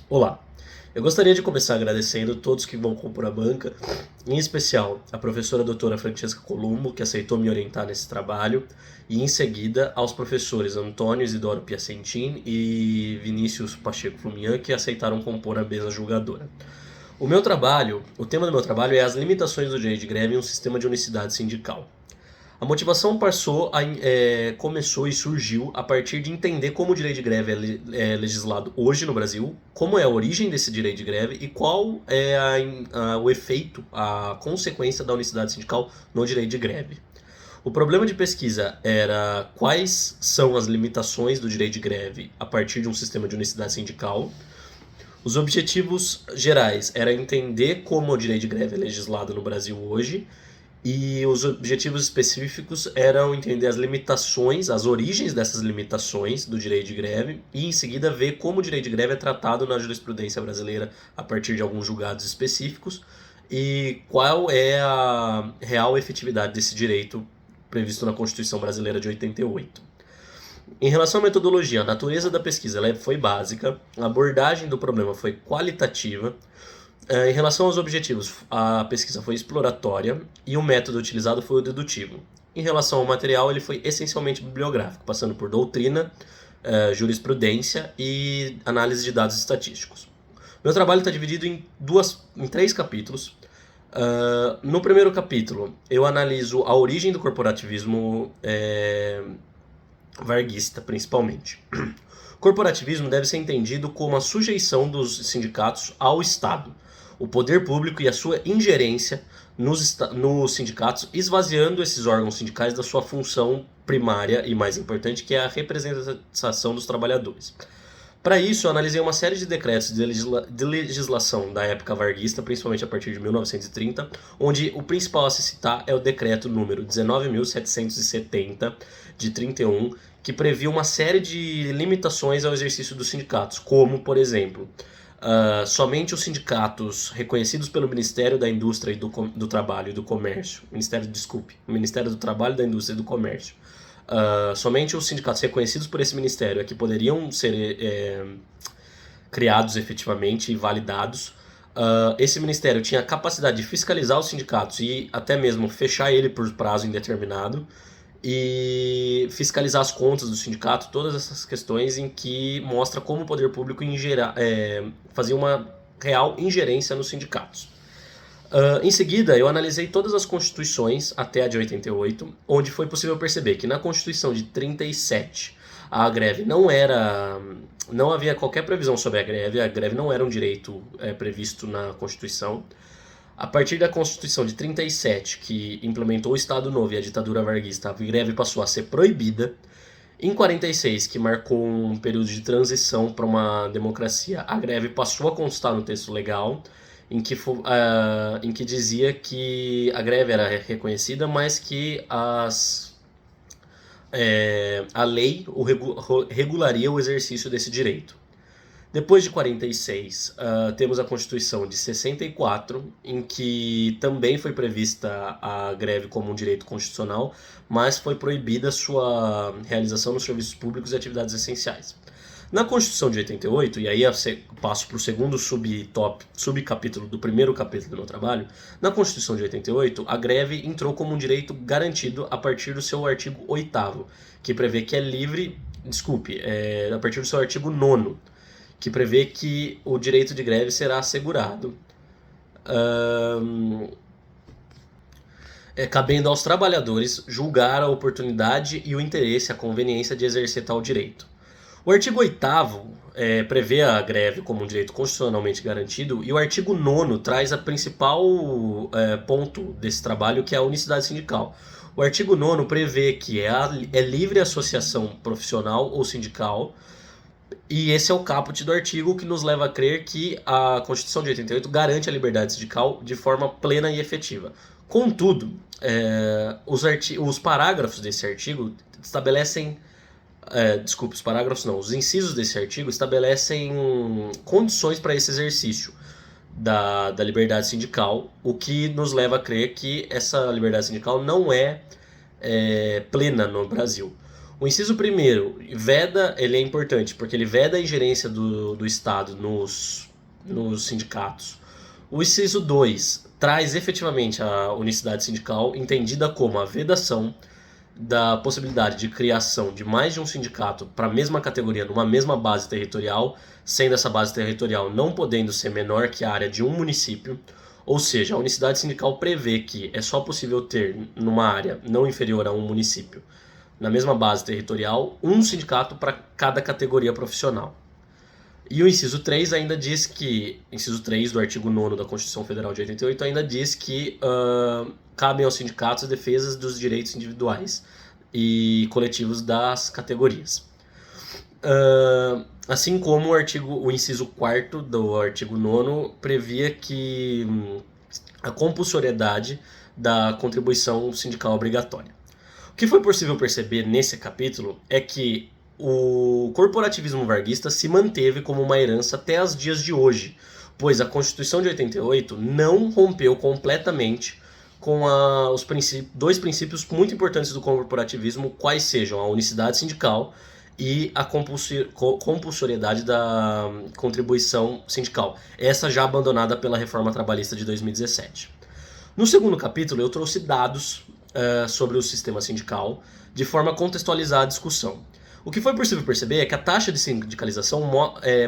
Olá, eu gostaria de começar agradecendo todos que vão compor a banca, em especial a professora doutora Francesca Colombo, que aceitou me orientar nesse trabalho, e em seguida aos professores Antônio Isidoro Piacentin e Vinícius Pacheco Flumian, que aceitaram compor a mesa julgadora. O tema do meu trabalho é as limitações do direito de greve em um sistema de unicidade sindical. A motivação começou e surgiu a partir de entender como o direito de greve é legislado hoje no Brasil, como é a origem desse direito de greve e qual é o efeito, a consequência da unicidade sindical no direito de greve. O problema de pesquisa era quais são as limitações do direito de greve a partir de um sistema de unicidade sindical. Os objetivos gerais era entender como o direito de greve é legislado no Brasil hoje e os objetivos específicos eram entender as limitações, as origens dessas limitações do direito de greve e, em seguida, ver como o direito de greve é tratado na jurisprudência brasileira a partir de alguns julgados específicos e qual é a real efetividade desse direito previsto na Constituição Brasileira de 88. Em relação à metodologia, a natureza da pesquisa foi básica, a abordagem do problema foi qualitativa. Em relação aos objetivos, a pesquisa foi exploratória e o método utilizado foi o dedutivo. Em relação ao material, ele foi essencialmente bibliográfico, passando por doutrina, jurisprudência e análise de dados estatísticos. Meu trabalho está dividido em três capítulos. No primeiro capítulo, eu analiso a origem do corporativismo varguista, principalmente. Corporativismo deve ser entendido como a sujeição dos sindicatos ao Estado, o poder público e a sua ingerência nos sindicatos, esvaziando esses órgãos sindicais da sua função primária e mais importante, que é a representação dos trabalhadores. Para isso, eu analisei uma série de decretos de legislação da época varguista, principalmente a partir de 1930, onde o principal a se citar é o decreto número 19.770, de 31, que previa uma série de limitações ao exercício dos sindicatos, como, por exemplo, somente os sindicatos reconhecidos pelo Ministério da Indústria e do Trabalho e do Comércio, Ministério do Trabalho, da Indústria e do Comércio, somente os sindicatos reconhecidos por esse ministério é que poderiam ser criados efetivamente e validados. Esse ministério tinha a capacidade de fiscalizar os sindicatos e até mesmo fechar ele por prazo indeterminado e fiscalizar as contas do sindicato, todas essas questões em que mostra como o poder público fazia uma real ingerência nos sindicatos. Em seguida, eu analisei todas as constituições até a de 88, onde foi possível perceber que na Constituição de 37 a greve não havia qualquer previsão sobre a greve não era um direito previsto na Constituição. A partir da Constituição de 37, que implementou o Estado Novo e a ditadura varguista, a greve passou a ser proibida. Em 46, que marcou um período de transição para uma democracia, a greve passou a constar no texto legal, em que dizia que a greve era reconhecida, mas que a lei regularia o exercício desse direito. Depois de 46, temos a Constituição de 64, em que também foi prevista a greve como um direito constitucional, mas foi proibida sua realização nos serviços públicos e atividades essenciais. Na Constituição de 88, e aí eu passo para o segundo subcapítulo do primeiro capítulo do meu trabalho, na Constituição de 88, a greve entrou como um direito garantido a partir do seu artigo 8º, que prevê que é livre, a partir do seu artigo 9º, que prevê que o direito de greve será assegurado, cabendo aos trabalhadores julgar a oportunidade e o interesse, a conveniência de exercer tal direito. O artigo 8º prevê a greve como um direito constitucionalmente garantido e o artigo 9º traz a principal ponto desse trabalho, que é a unicidade sindical. O artigo 9º prevê que é livre associação profissional ou sindical. E esse é o caput do artigo que nos leva a crer que a Constituição de 88 garante a liberdade sindical de forma plena e efetiva. Contudo, os parágrafos desse artigo estabelecem. Os parágrafos não, os incisos desse artigo estabelecem condições para esse exercício da liberdade sindical, o que nos leva a crer que essa liberdade sindical não é plena no Brasil. O inciso primeiro, veda, ele é importante, porque ele veda a ingerência do Estado nos sindicatos. O inciso 2 traz efetivamente a unicidade sindical, entendida como a vedação da possibilidade de criação de mais de um sindicato para a mesma categoria, numa mesma base territorial, sendo essa base territorial não podendo ser menor que a área de um município. Ou seja, a unicidade sindical prevê que é só possível ter, numa área não inferior a um município, na mesma base territorial, um sindicato para cada categoria profissional. E o inciso 3 ainda diz que, inciso 3 do artigo 9º da Constituição Federal de 88 ainda diz que cabem aos sindicatos defesas dos direitos individuais e coletivos das categorias. Assim como o inciso 4º do artigo 9º previa que a compulsoriedade da contribuição sindical obrigatória. O que foi possível perceber nesse capítulo é que o corporativismo varguista se manteve como uma herança até os dias de hoje, pois a Constituição de 88 não rompeu completamente com dois princípios muito importantes do corporativismo, quais sejam a unicidade sindical e a compulsoriedade da contribuição sindical, essa já abandonada pela reforma trabalhista de 2017. No segundo capítulo, eu trouxe dados sobre o sistema sindical, de forma a contextualizar a discussão. O que foi possível perceber é que a taxa de sindicalização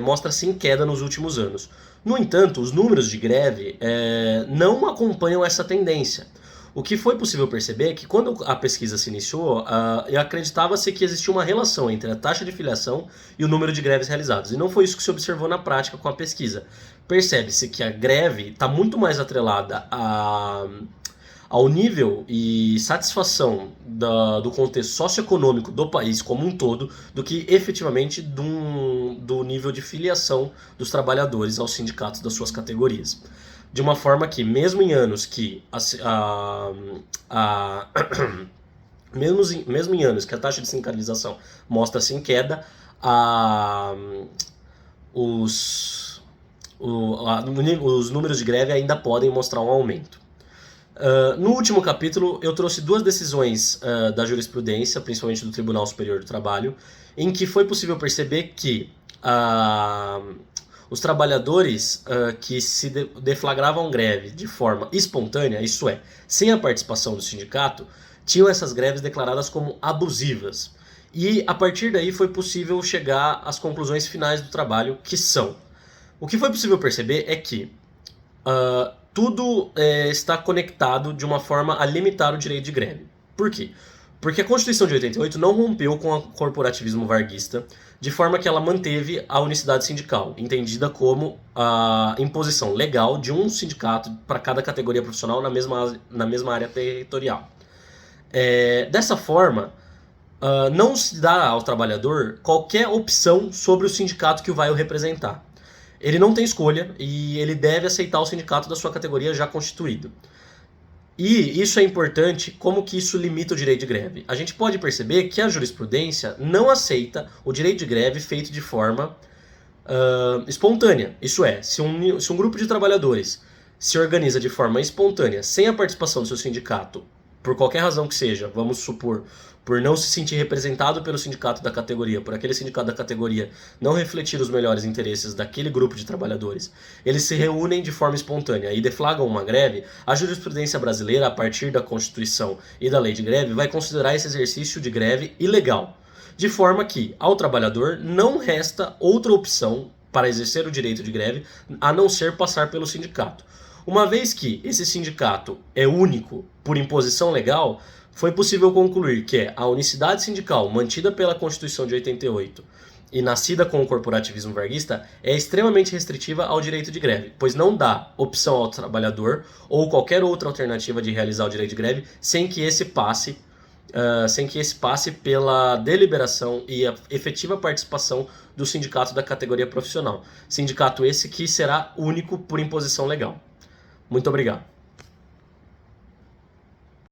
mostra-se em queda nos últimos anos. No entanto, os números de greve não acompanham essa tendência. O que foi possível perceber é que quando a pesquisa se iniciou, acreditava-se que existia uma relação entre a taxa de filiação e o número de greves realizadas. E não foi isso que se observou na prática com a pesquisa. Percebe-se que a greve está muito mais atrelada ao nível e satisfação do contexto socioeconômico do país como um todo, do que efetivamente do nível de filiação dos trabalhadores aos sindicatos das suas categorias. De uma forma que, mesmo em anos que mesmo em anos que a taxa de sindicalização mostra-se em queda, os números de greve ainda podem mostrar um aumento. No último capítulo, eu trouxe duas decisões da jurisprudência, principalmente do Tribunal Superior do Trabalho, em que foi possível perceber que os trabalhadores que se deflagravam greve de forma espontânea, isso é, sem a participação do sindicato, tinham essas greves declaradas como abusivas. E a partir daí foi possível chegar às conclusões finais do trabalho, que são: o que foi possível perceber é que tudo está conectado de uma forma a limitar o direito de greve. Por quê? Porque a Constituição de 88 não rompeu com o corporativismo varguista, de forma que ela manteve a unicidade sindical, entendida como a imposição legal de um sindicato para cada categoria profissional na mesma área territorial. Dessa forma, não se dá ao trabalhador qualquer opção sobre o sindicato que o vai o representar. Ele não tem escolha e ele deve aceitar o sindicato da sua categoria já constituído. E isso é importante, como que isso limita o direito de greve. A gente pode perceber que a jurisprudência não aceita o direito de greve feito de forma espontânea. Isso é, se um grupo de trabalhadores se organiza de forma espontânea, sem a participação do seu sindicato, por qualquer razão que seja, vamos supor, por não se sentir representado pelo sindicato da categoria, por aquele sindicato da categoria não refletir os melhores interesses daquele grupo de trabalhadores, eles se reúnem de forma espontânea e deflagram uma greve, a jurisprudência brasileira, a partir da Constituição e da lei de greve, vai considerar esse exercício de greve ilegal, de forma que, ao trabalhador, não resta outra opção para exercer o direito de greve, a não ser passar pelo sindicato. Uma vez que esse sindicato é único por imposição legal, foi possível concluir que a unicidade sindical mantida pela Constituição de 88 e nascida com o corporativismo varguista é extremamente restritiva ao direito de greve, pois não dá opção ao trabalhador ou qualquer outra alternativa de realizar o direito de greve sem que esse passe pela deliberação e a efetiva participação do sindicato da categoria profissional. Sindicato esse que será único por imposição legal. Muito obrigado.